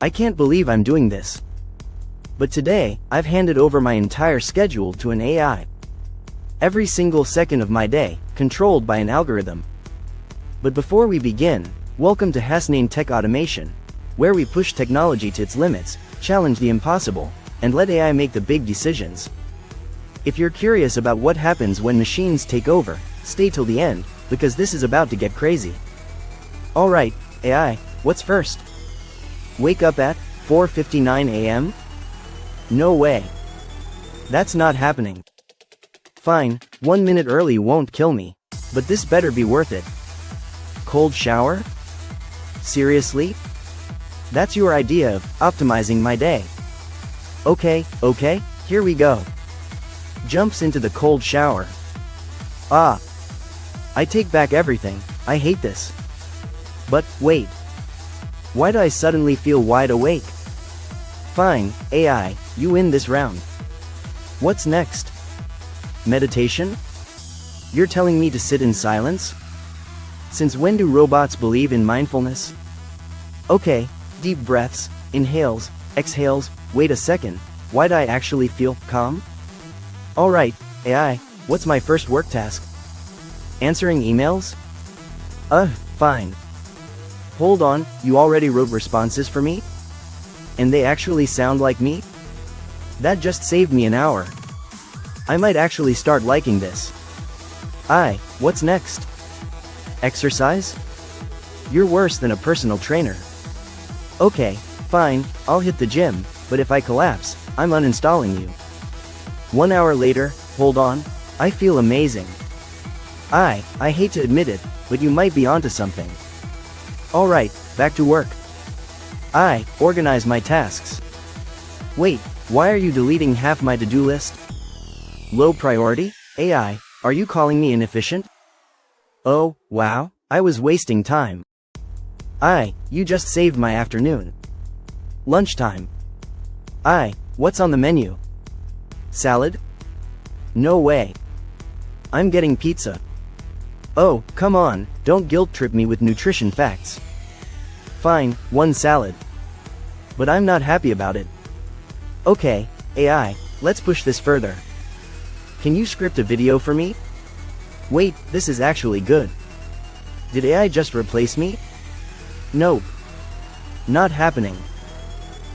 I can't believe I'm doing this. But today, I've handed over my entire schedule to an AI. Every single second of my day, controlled by an algorithm. But before we begin, welcome to Hasnain Tech Automation, where we push technology to its limits, challenge the impossible, and let AI make the big decisions. If you're curious about what happens when machines take over, stay till the end, because this is about to get crazy. Alright, AI, what's first? Wake up at 4:59 a.m.? No way. That's not happening. Fine, 1 minute early won't kill me, but this better be worth it. Cold shower? Seriously? That's your idea of optimizing my day. Okay, here we go. Jumps into the cold shower. I take back everything, I hate this. But, wait. Why do I suddenly feel wide awake? Fine, AI, you win this round. What's next? Meditation? You're telling me to sit in silence? Since when do robots believe in mindfulness? Okay, deep breaths, inhales, exhales, wait a second, why'd I actually feel calm? Alright, AI, what's my first work task? Answering emails? Fine. Hold on, you already wrote responses for me? And they actually sound like me? That just saved me an hour. I might actually start liking this. What's next? Exercise? You're worse than a personal trainer. Okay, fine, I'll hit the gym, but if I collapse, I'm uninstalling you. 1 hour later, hold on, I feel amazing. I hate to admit it, but you might be onto something. Alright, back to work. I organize my tasks. Wait, why are you deleting half my to-do list? Low priority? AI, are you calling me inefficient? Oh, wow, I was wasting time. You just saved my afternoon. Lunchtime. What's on the menu? Salad? No way. I'm getting pizza. Oh, come on, don't guilt trip me with nutrition facts. Fine, 1 salad. But I'm not happy about it. Okay, AI, let's push this further. Can you script a video for me? Wait, this is actually good. Did AI just replace me? Nope. Not happening.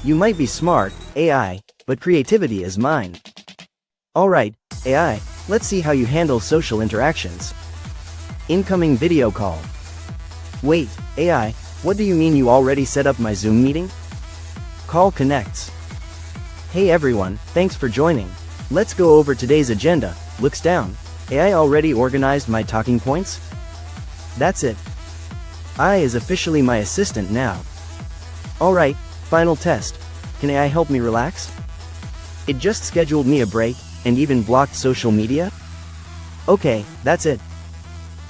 You might be smart, AI, but creativity is mine. Alright, AI, let's see how you handle social interactions. Incoming video call. Wait, AI, what do you mean you already set up my Zoom meeting? Call connects. Hey everyone, thanks for joining. Let's go over today's agenda. Looks down. AI already organized my talking points? That's it. AI is officially my assistant now. Alright, final test. Can AI help me relax? It just scheduled me a break, and even blocked social media? Okay, that's it.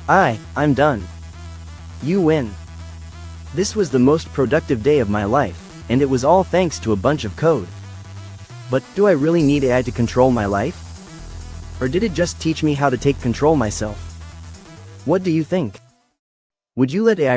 I'm done. You win. This was the most productive day of my life, and it was all thanks to a bunch of code. But, do I really need AI to control my life? Or did it just teach me how to take control myself? What do you think? Would you let AI